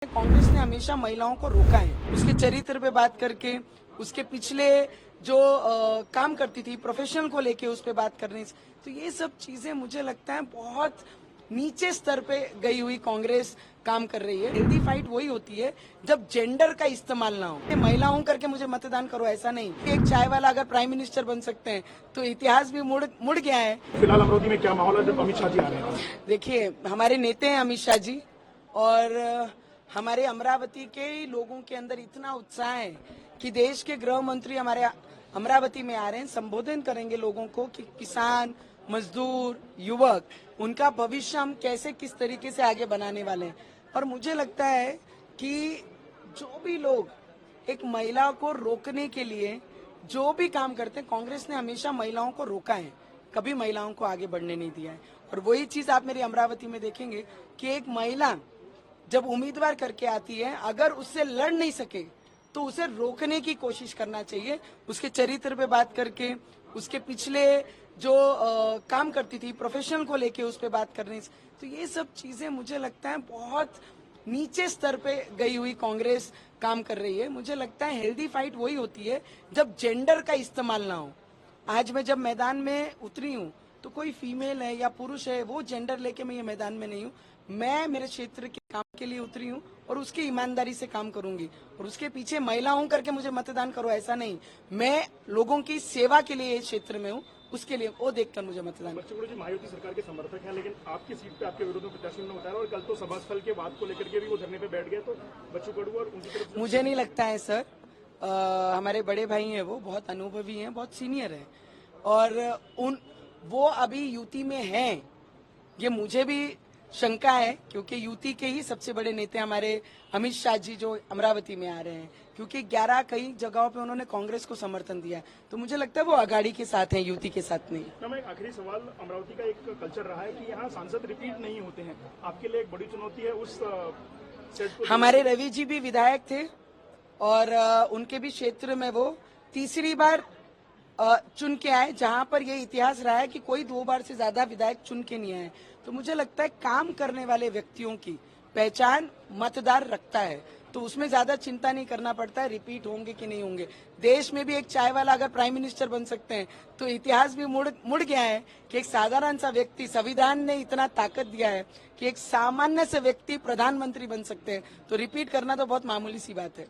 कांग्रेस ने हमेशा महिलाओं को रोका है, उसके चरित्र पे बात करके, उसके पिछले जो काम करती थी प्रोफेशनल को लेके उस पे बात करने से, तो ये सब चीजें मुझे लगता है बहुत नीचे स्तर पे गई हुई कांग्रेस काम कर रही है। हेल्दी फाइट वही होती है जब जेंडर का इस्तेमाल ना हो। महिलाओं करके मुझे मतदान करो ऐसा नहीं। एक चाय वाला अगर प्राइम मिनिस्टर बन सकते हैं तो इतिहास भी मुड़ गया है। फिलहाल अमरावती में क्या माहौल है जब अमित शाह जी आ रहे हैं? देखिए, हमारे नेता हैं अमित शाह जी, और हमारे अमरावती के लोगों के अंदर इतना उत्साह है कि देश के गृह मंत्री हमारे अमरावती में आ रहे हैं, संबोधन करेंगे लोगों को कि किसान, मजदूर, युवक, उनका भविष्य हम कैसे किस तरीके से आगे बनाने वाले हैं। और मुझे लगता है कि जो भी लोग एक महिला को रोकने के लिए जो भी काम करते हैं, कांग्रेस ने हमेशा महिलाओं को रोका है, कभी महिलाओं को आगे बढ़ने नहीं दिया है। और वही चीज आप मेरी अमरावती में देखेंगे कि एक महिला जब उम्मीदवार करके आती है, अगर उससे लड़ नहीं सके तो उसे रोकने की कोशिश करना चाहिए, उसके चरित्र पे बात करके, उसके पिछले जो काम करती थी प्रोफेशनल को लेके उस पे बात करने से, तो ये सब चीजें मुझे लगता है बहुत नीचे स्तर पे गई हुई कांग्रेस काम कर रही है। मुझे लगता है हेल्दी फाइट वही होती है जब जेंडर का इस्तेमाल ना हो। आज मैं जब मैदान में उतरी हूँ तो कोई फीमेल है या पुरुष है, वो जेंडर लेके मैं ये मैदान में नहीं हूँ। मैं मेरे क्षेत्र के काम के लिए उतरी हूँ और उसकी ईमानदारी से काम करूंगी, और उसके पीछे महिला हूं करके मुझे मतदान करो ऐसा नहीं। मैं लोगों की सेवा के लिए इस क्षेत्र में हूँ, उसके लिए वो देखकर मुझे मतदान। बच्चू जी महायुति सरकार के समर्थक हैं, लेकिन आपकी सीट पे आपके विरोध में प्रत्याशी ने बताया, और कल तो सभा स्थल के बात को लेकर के भी वो धरने पे बैठ गए, तो बच्चू कडू और उनकी तरफ मुझे नहीं लगता है सर, हमारे बड़े भाई हैं, वो बहुत अनुभवी हैं, बहुत सीनियर हैं, और वो अभी यूटी में हैं, ये मुझे भी शंका है, क्योंकि यूटी के ही सबसे बड़े नेता हमारे अमित शाह जी जो अमरावती में आ रहे हैं, क्योंकि 11 कई जगहों पे उन्होंने कांग्रेस को समर्थन दिया, तो मुझे लगता है वो अघाड़ी के साथ हैं, यूटी के साथ नहीं। मैम, एक आखिरी सवाल, अमरावती का एक कल्चर रहा है कि यहाँ सांसद रिपीट नहीं होते हैं, आपके लिए एक बड़ी चुनौती है उस सेट को? हमारे रवि जी भी विधायक थे और उनके भी क्षेत्र में वो तीसरी बार चुन के आए, जहां पर ये इतिहास रहा है कि कोई 2 बार से ज्यादा विधायक चुन के नहीं आए। तो मुझे लगता है काम करने वाले व्यक्तियों की पहचान मतदार रखता है, तो उसमें ज्यादा चिंता नहीं करना पड़ता है रिपीट होंगे कि नहीं होंगे। देश में भी एक चाय वाला अगर प्राइम मिनिस्टर बन सकते हैं तो इतिहास भी मुड़ गया है कि एक साधारण सा व्यक्ति, संविधान ने इतना ताकत दिया है कि एक सामान्य से व्यक्ति प्रधानमंत्री बन सकते हैं, तो रिपीट करना तो बहुत मामूली सी बात है।